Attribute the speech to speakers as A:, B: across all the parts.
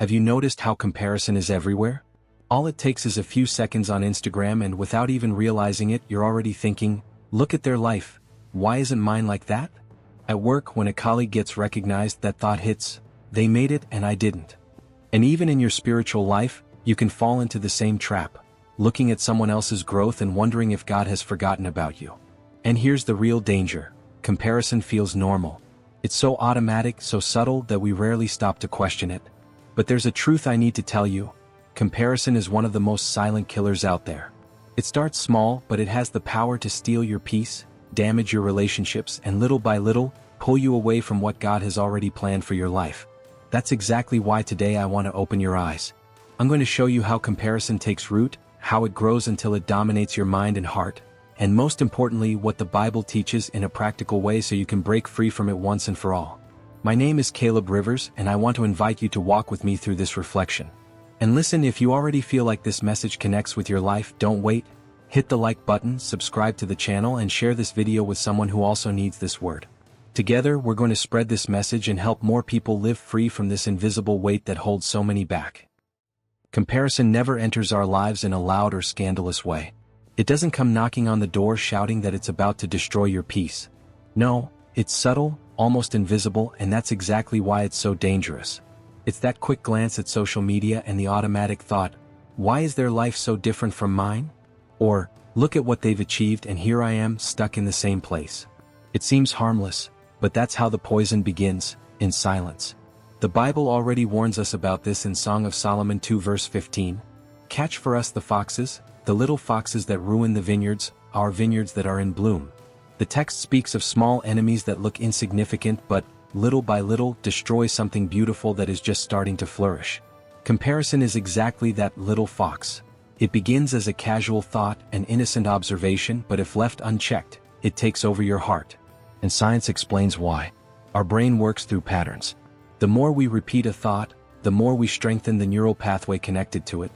A: Have you noticed how comparison is everywhere? All it takes is a few seconds on Instagram and without even realizing it, you're already thinking, look at their life. Why isn't mine like that? At work, when a colleague gets recognized, that thought hits, they made it and I didn't. And even in your spiritual life, you can fall into the same trap, looking at someone else's growth and wondering if God has forgotten about you. And here's the real danger. Comparison feels normal. It's so automatic, so subtle that we rarely stop to question it. But there's a truth I need to tell you. Comparison is one of the most silent killers out there. It starts small, but it has the power to steal your peace, damage your relationships, and little by little, pull you away from what God has already planned for your life. That's exactly why today I want to open your eyes. I'm going to show you how comparison takes root, how it grows until it dominates your mind and heart, and most importantly, what the Bible teaches in a practical way so you can break free from it once and for all. My name is Caleb Rivers, and I want to invite you to walk with me through this reflection. And listen, if you already feel like this message connects with your life, don't wait. Hit the like button, subscribe to the channel, and share this video with someone who also needs this word. Together, we're going to spread this message and help more people live free from this invisible weight that holds so many back. Comparison never enters our lives in a loud or scandalous way. It doesn't come knocking on the door shouting that it's about to destroy your peace. No, it's subtle, almost invisible, and that's exactly why it's so dangerous. It's that quick glance at social media and the automatic thought, why is their life so different from mine? Or, look at what they've achieved and here I am, stuck in the same place. It seems harmless, but that's how the poison begins, in silence. The Bible already warns us about this in Song of Solomon 2 verse 15. Catch for us the little foxes that ruin the vineyards, our vineyards that are in bloom. The text speaks of small enemies that look insignificant but, little by little, destroy something beautiful that is just starting to flourish. Comparison is exactly that little fox. It begins as a casual thought, an innocent observation, but if left unchecked, it takes over your heart. And science explains why. Our brain works through patterns. The more we repeat a thought, the more we strengthen the neural pathway connected to it.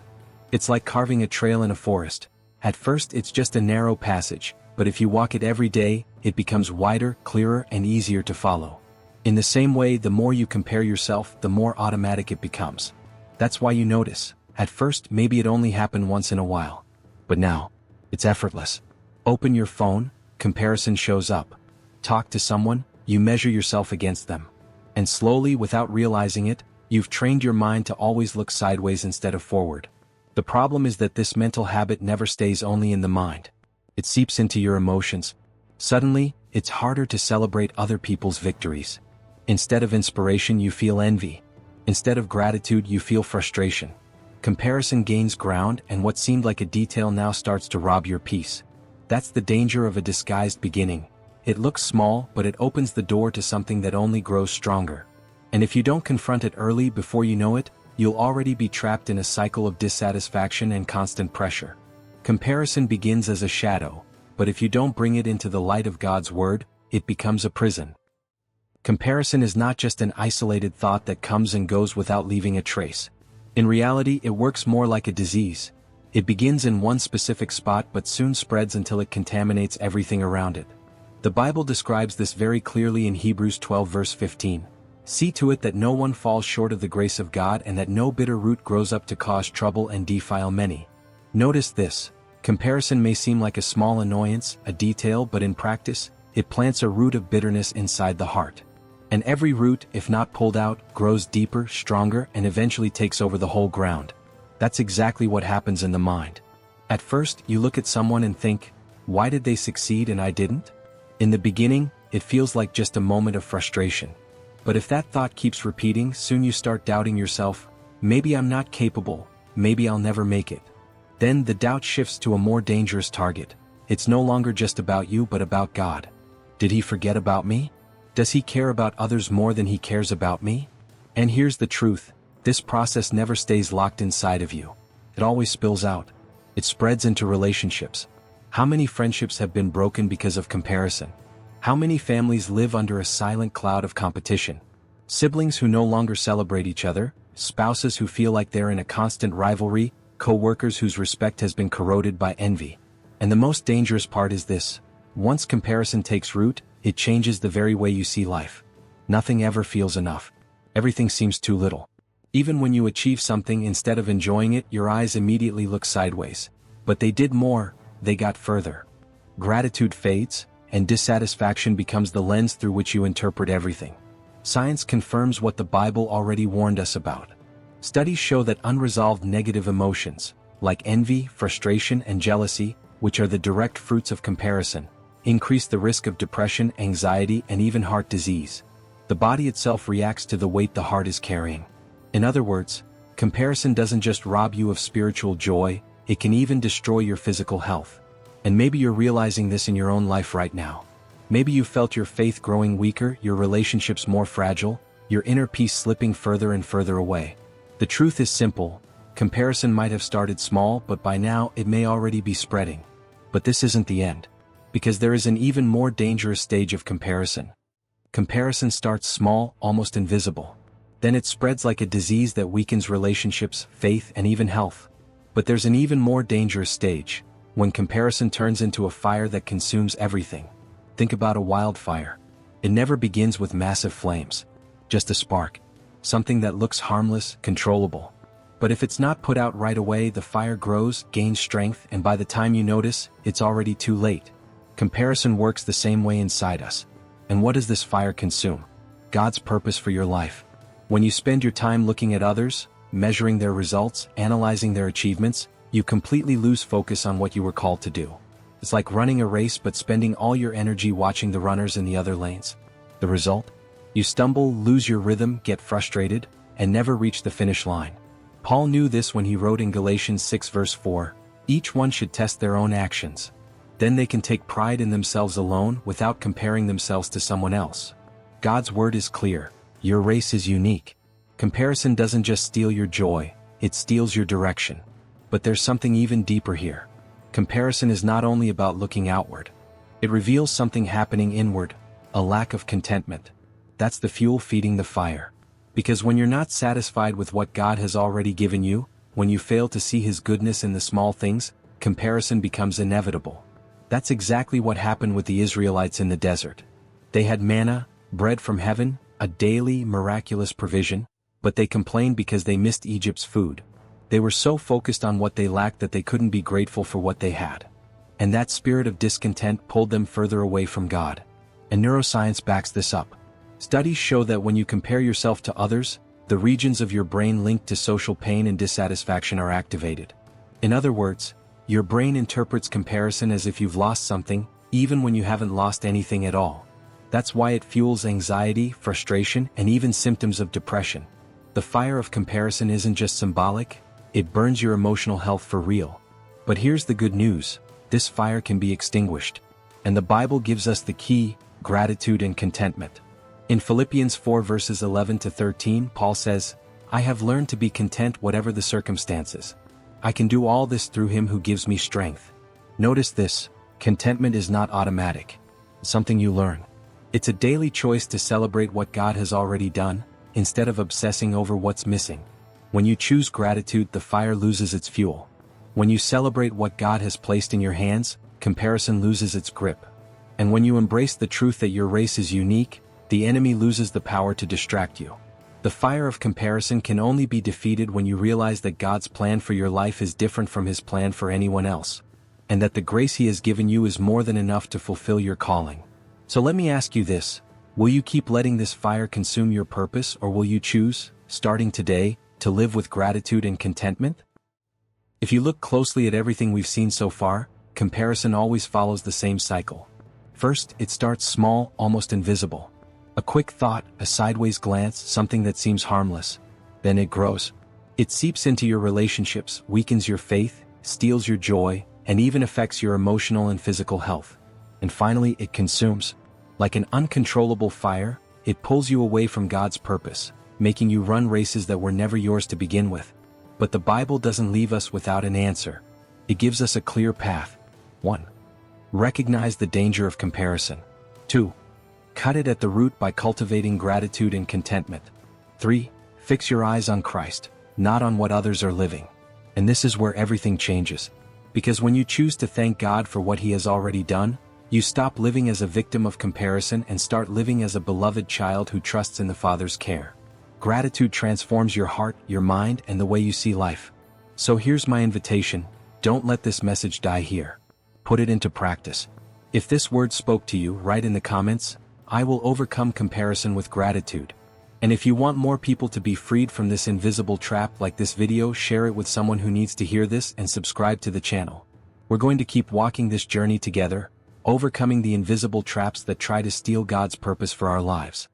A: It's like carving a trail in a forest. At first it's just a narrow passage, but if you walk it every day, it becomes wider, clearer, and easier to follow. In the same way, the more you compare yourself, the more automatic it becomes. That's why you notice. At first, maybe it only happened once in a while. But now, it's effortless. Open your phone, comparison shows up. Talk to someone, you measure yourself against them. And slowly, without realizing it, you've trained your mind to always look sideways instead of forward. The problem is that this mental habit never stays only in the mind. It seeps into your emotions. Suddenly, it's harder to celebrate other people's victories. Instead of inspiration, you feel envy. Instead of gratitude, you feel frustration. Comparison gains ground, and what seemed like a detail now starts to rob your peace. That's the danger of a disguised beginning. It looks small, but it opens the door to something that only grows stronger. And if you don't confront it early, before you know it, you'll already be trapped in a cycle of dissatisfaction and constant pressure. Comparison begins as a shadow, but if you don't bring it into the light of God's word, it becomes a prison. Comparison is not just an isolated thought that comes and goes without leaving a trace. In reality, it works more like a disease. It begins in one specific spot but soon spreads until it contaminates everything around it. The Bible describes this very clearly in Hebrews 12 verse 15. See to it that no one falls short of the grace of God and that no bitter root grows up to cause trouble and defile many. Notice this. Comparison may seem like a small annoyance, a detail, but in practice, it plants a root of bitterness inside the heart. And every root, if not pulled out, grows deeper, stronger, and eventually takes over the whole ground. That's exactly what happens in the mind. At first, you look at someone and think, why did they succeed and I didn't? In the beginning, it feels like just a moment of frustration. But if that thought keeps repeating, soon you start doubting yourself. Maybe I'm not capable, maybe I'll never make it. Then the doubt shifts to a more dangerous target. It's no longer just about you but about God. Did he forget about me? Does he care about others more than he cares about me? And here's the truth, this process never stays locked inside of you. It always spills out. It spreads into relationships. How many friendships have been broken because of comparison? How many families live under a silent cloud of competition? Siblings who no longer celebrate each other, spouses who feel like they're in a constant rivalry, co-workers whose respect has been corroded by envy. And the most dangerous part is this. Once comparison takes root, it changes the very way you see life. Nothing ever feels enough. Everything seems too little. Even when you achieve something, instead of enjoying it, your eyes immediately look sideways. But they did more, they got further. Gratitude fades, and dissatisfaction becomes the lens through which you interpret everything. Science confirms what the Bible already warned us about. Studies show that unresolved negative emotions, like envy, frustration, and jealousy, which are the direct fruits of comparison, increase the risk of depression, anxiety, and even heart disease. The body itself reacts to the weight the heart is carrying. In other words, comparison doesn't just rob you of spiritual joy, it can even destroy your physical health. And maybe you're realizing this in your own life right now. Maybe you felt your faith growing weaker, your relationships more fragile, your inner peace slipping further and further away. The truth is simple: comparison might have started small, but by now it may already be spreading. But this isn't the end. Because there is an even more dangerous stage of comparison. Comparison starts small, almost invisible. Then it spreads like a disease that weakens relationships, faith, and even health. But there's an even more dangerous stage, when comparison turns into a fire that consumes everything. Think about a wildfire. It never begins with massive flames. Just a spark. Something that looks harmless, controllable. But if it's not put out right away, the fire grows, gains strength, and by the time you notice, it's already too late. Comparison works the same way inside us. And what does this fire consume? God's purpose for your life. When you spend your time looking at others, measuring their results, analyzing their achievements, you completely lose focus on what you were called to do. It's like running a race but spending all your energy watching the runners in the other lanes. The result? You stumble, lose your rhythm, get frustrated, and never reach the finish line. Paul knew this when he wrote in Galatians 6 verse 4, "Each one should test their own actions. Then they can take pride in themselves alone without comparing themselves to someone else." God's word is clear. Your race is unique. Comparison doesn't just steal your joy, it steals your direction. But there's something even deeper here. Comparison is not only about looking outward. It reveals something happening inward, a lack of contentment. That's the fuel feeding the fire. Because when you're not satisfied with what God has already given you, when you fail to see His goodness in the small things, comparison becomes inevitable. That's exactly what happened with the Israelites in the desert. They had manna, bread from heaven, a daily, miraculous provision, but they complained because they missed Egypt's food. They were so focused on what they lacked that they couldn't be grateful for what they had. And that spirit of discontent pulled them further away from God. And neuroscience backs this up. Studies show that when you compare yourself to others, the regions of your brain linked to social pain and dissatisfaction are activated. In other words, your brain interprets comparison as if you've lost something, even when you haven't lost anything at all. That's why it fuels anxiety, frustration, and even symptoms of depression. The fire of comparison isn't just symbolic, it burns your emotional health for real. But here's the good news: this fire can be extinguished. And the Bible gives us the key: gratitude and contentment. In Philippians 4 verses 11 to 13, Paul says, "I have learned to be content whatever the circumstances. I can do all this through Him who gives me strength." Notice this: contentment is not automatic. It's something you learn. It's a daily choice to celebrate what God has already done, instead of obsessing over what's missing. When you choose gratitude, the fire loses its fuel. When you celebrate what God has placed in your hands, comparison loses its grip. And when you embrace the truth that your race is unique, the enemy loses the power to distract you. The fire of comparison can only be defeated when you realize that God's plan for your life is different from His plan for anyone else. And that the grace He has given you is more than enough to fulfill your calling. So let me ask you this: will you keep letting this fire consume your purpose, or will you choose, starting today, to live with gratitude and contentment? If you look closely at everything we've seen so far, comparison always follows the same cycle. First, it starts small, almost invisible. A quick thought, a sideways glance, something that seems harmless. Then it grows. It seeps into your relationships, weakens your faith, steals your joy, and even affects your emotional and physical health. And finally, it consumes. Like an uncontrollable fire, it pulls you away from God's purpose, making you run races that were never yours to begin with. But the Bible doesn't leave us without an answer. It gives us a clear path. 1. Recognize the danger of comparison. 2. Cut it at the root by cultivating gratitude and contentment. 3. Fix your eyes on Christ, not on what others are living. And this is where everything changes. Because when you choose to thank God for what He has already done, you stop living as a victim of comparison and start living as a beloved child who trusts in the Father's care. Gratitude transforms your heart, your mind, and the way you see life. So here's my invitation: don't let this message die here. Put it into practice. If this word spoke to you, write in the comments, "I will overcome comparison with gratitude." And if you want more people to be freed from this invisible trap like this video, share it with someone who needs to hear this and subscribe to the channel. We're going to keep walking this journey together, overcoming the invisible traps that try to steal God's purpose for our lives.